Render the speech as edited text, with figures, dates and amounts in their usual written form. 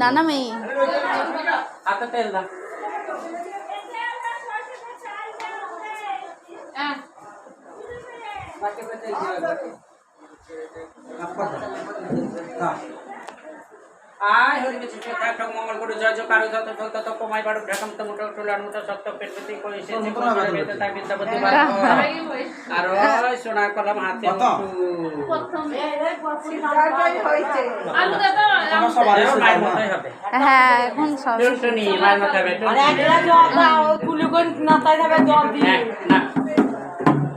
नाना में आता तेल दा बाकी बते आय हरि के चित्र था ठग मंगल गुरु जय जो कारो जत जत तो कमाई बाड़ ढकम त मोटर टोलार मोटर सत्य पेटपति कोई से ने बेत ता बिता बति बार आरो सोना कलम हाथे प्रथम সিদ্ধান্তই হইছে আলু দাদা আমার সবারে মাই মতাই হবে হ্যাঁ এখন সব টুনটুনি মাই মতাই হবে আরে একটা জল দাও কুলুকন নাতাই যাবে জল দিয়ে না